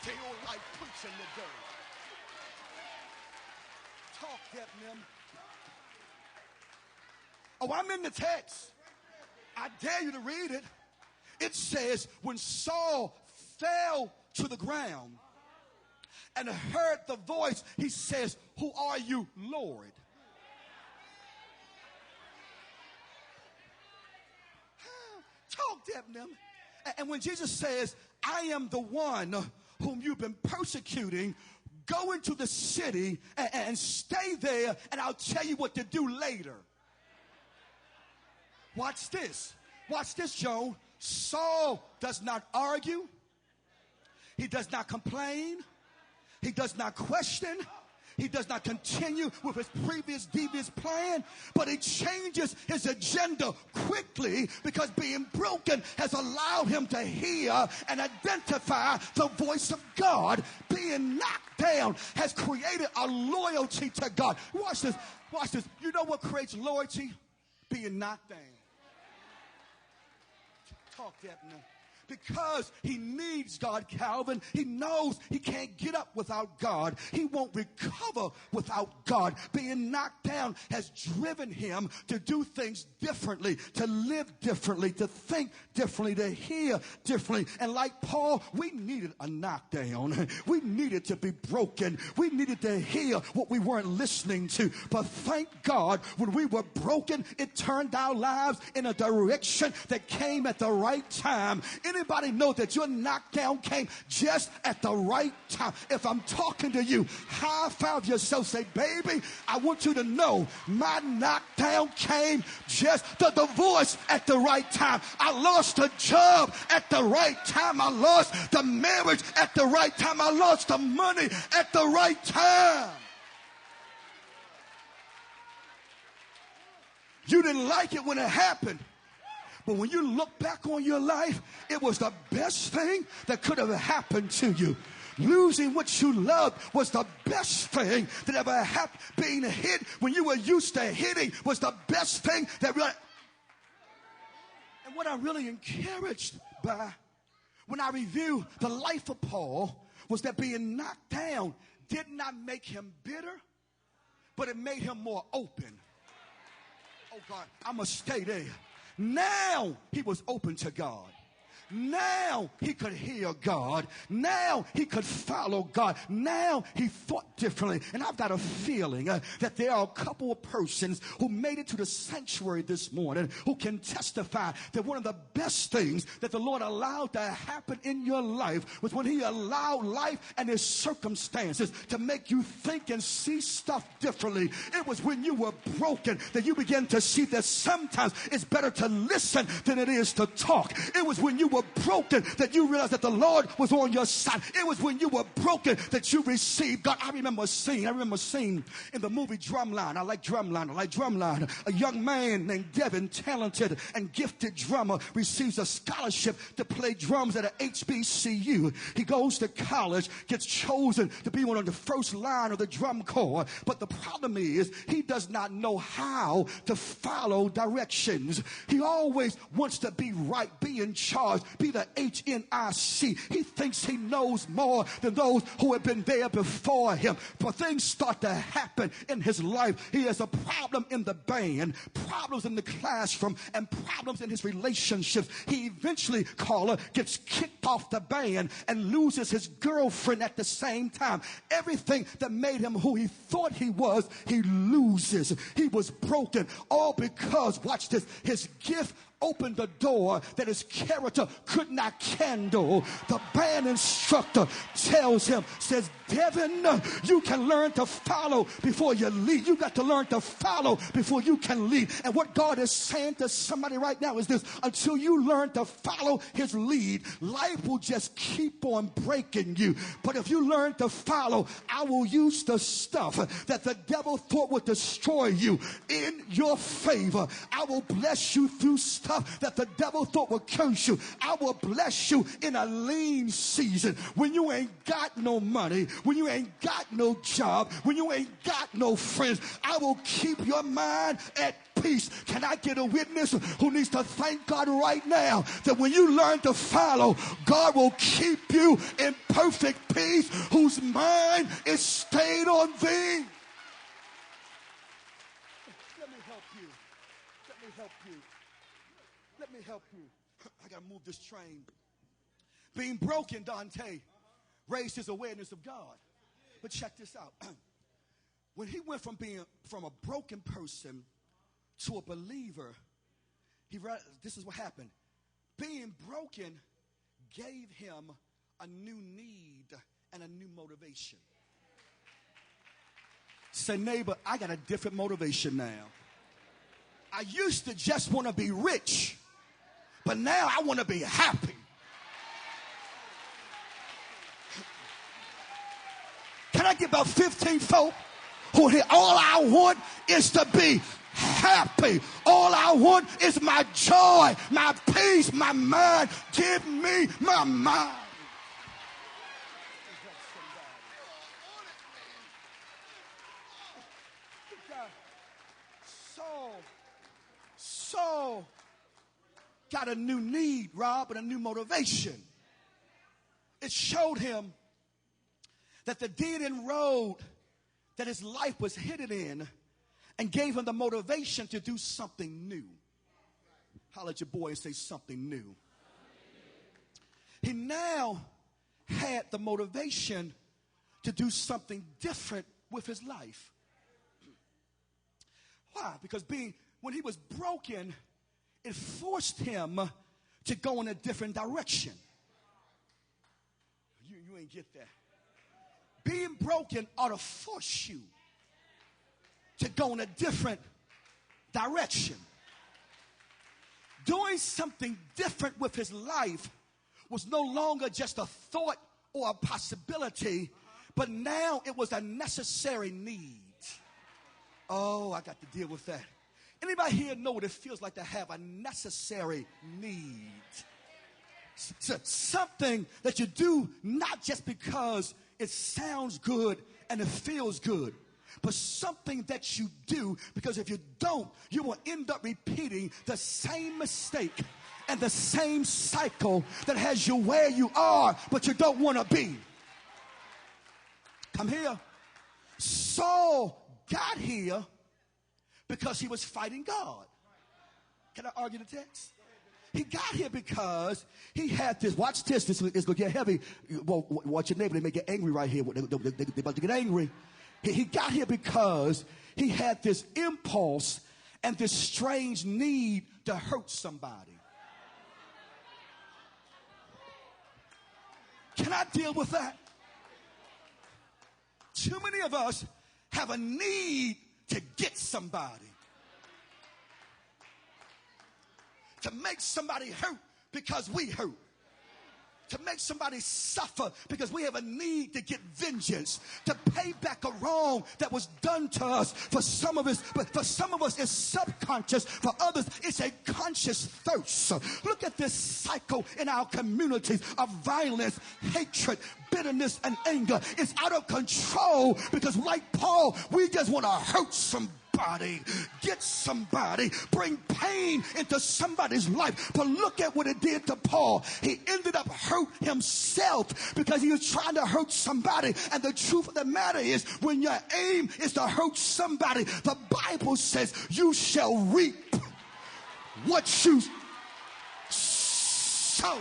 They don't like preaching today. Talk, Debnam. Oh, I'm in the text. I dare you to read it. It says, when Saul fell to the ground and heard the voice, he says, who are you, Lord? Talk, Debnam. And when Jesus says, I am the one whom you've been persecuting, go into the city and stay there, and I'll tell you what to do later. Watch this. Watch this, Joan. Saul does not argue. He does not complain. He does not question. He does not continue with his previous devious plan, but he changes his agenda quickly because being broken has allowed him to hear and identify the voice of God. Being knocked down has created a loyalty to God. Watch this. Watch this. You know what creates loyalty? Being knocked down. Talk, Debnam. Because he needs God, Calvin. He knows he can't get up without God. He won't recover without God. Being knocked down has driven him to do things differently, to live differently, to think differently, to hear differently. And like Paul, we needed a knockdown. We needed to be broken. We needed to hear what we weren't listening to. But thank God, when we were broken, it turned our lives in a direction that came at the right time. Anybody know that your knockdown came just at the right time? If I'm talking to you, high five yourself. Say, baby, I want you to know my knockdown came just the divorce at the right time. I lost a job at the right time. I lost the marriage at the right time. I lost the money at the right time. You didn't like it when it happened. But when you look back on your life, it was the best thing that could have happened to you. Losing what you loved was the best thing that ever happened. Being hit when you were used to hitting was the best thing that really... And what I'm really encouraged by when I review the life of Paul was that being knocked down did not make him bitter, but it made him more open. Oh God, I'm going to stay there. Now he was open to God. Now he could hear God. Now he could follow God. Now he thought differently. And I've got a feeling that there are a couple of persons who made it to the sanctuary this morning who can testify that one of the best things that the Lord allowed to happen in your life was when he allowed life and his circumstances to make you think and see stuff differently. It was when you were broken that you began to see that sometimes it's better to listen than it is to talk. It was when you were broken that you realized that the Lord was on your side. It was when you were broken that you received God. I remember a scene in the movie Drumline. I like Drumline. A young man named Devin, talented and gifted drummer, receives a scholarship to play drums at a HBCU. He goes to college, gets chosen to be one of the first line of the drum corps. But the problem is he does not know how to follow directions. He always wants to be right, be in charge, be the HNIC. He thinks he knows more than those who have been there before him. But things start to happen in his life. He has a problem in the band, problems in the classroom, and problems in his relationships. He eventually, caller, gets kicked off the band and loses his girlfriend at the same time. Everything that made him who he thought he was, he loses. He was broken, all because, watch this, his gift opened the door that his character could not handle. The band instructor tells him, says, Devin, you can learn to follow before you lead. You got to learn to follow before you can lead. And what God is saying to somebody right now is this: until you learn to follow his lead, life will just keep on breaking you. But if you learn to follow, I will use the stuff that the devil thought would destroy you in your favor. I will bless you through stuff that the devil thought would curse you. I will bless you in a lean season when you ain't got no money, when you ain't got no job, when you ain't got no friends. I will keep your mind at peace. Can I get a witness who needs to thank God right now that when you learn to follow, God will keep you in perfect peace, whose mind is stayed on thee? Let me help you. Let me help you. Let me help you. I got to move this train. Being broken, Dante raised his awareness of God. But check this out. When he went from being from a broken person to a believer, this is what happened. Being broken gave him a new need and a new motivation. Say, neighbor, I got a different motivation now. I used to just want to be rich, but now I want to be happy. Can I get about 15 folk who here? All I want is to be happy. All I want is my joy, my peace, my mind. Give me my mind. Saul got a new need, Rob, and a new motivation. It showed him that the dead-end road that his life was hidden in, and gave him the motivation to do something new. Holler at your boy and say something new. He now had the motivation to do something different with his life. Why? Because when he was broken, it forced him to go in a different direction. You ain't get that. Being broken ought to force you to go in a different direction. Doing something different with his life was no longer just a thought or a possibility, but now it was a necessary need. Oh, I got to deal with that. Anybody here know what it feels like to have a necessary need? Something that you do not just because it sounds good and it feels good, but something that you do because if you don't, you will end up repeating the same mistake and the same cycle that has you where you are, but you don't want to be. Come here. Saul got here because he was fighting God. Can I argue the text? He got here because he had this. Watch this. This is going to get heavy. Well, watch your neighbor. They may get angry right here. They're about to get angry. He got here because he had this impulse and this strange need to hurt somebody. Can I deal with that? Too many of us have a need to get somebody. To make somebody hurt because we hurt. To make somebody suffer because we have a need to get vengeance. To pay back a wrong that was done to us. For some of us, but for some of us it's subconscious. For others it's a conscious thirst. Look at this cycle in our communities of violence, hatred, bitterness, and anger. It's out of control because like Paul, we just want to hurt somebody. Get somebody, bring pain into somebody's life. But look at what it did to Paul. He ended up hurt himself because he was trying to hurt somebody. And the truth of the matter is, when your aim is to hurt somebody, the Bible says you shall reap what you sow.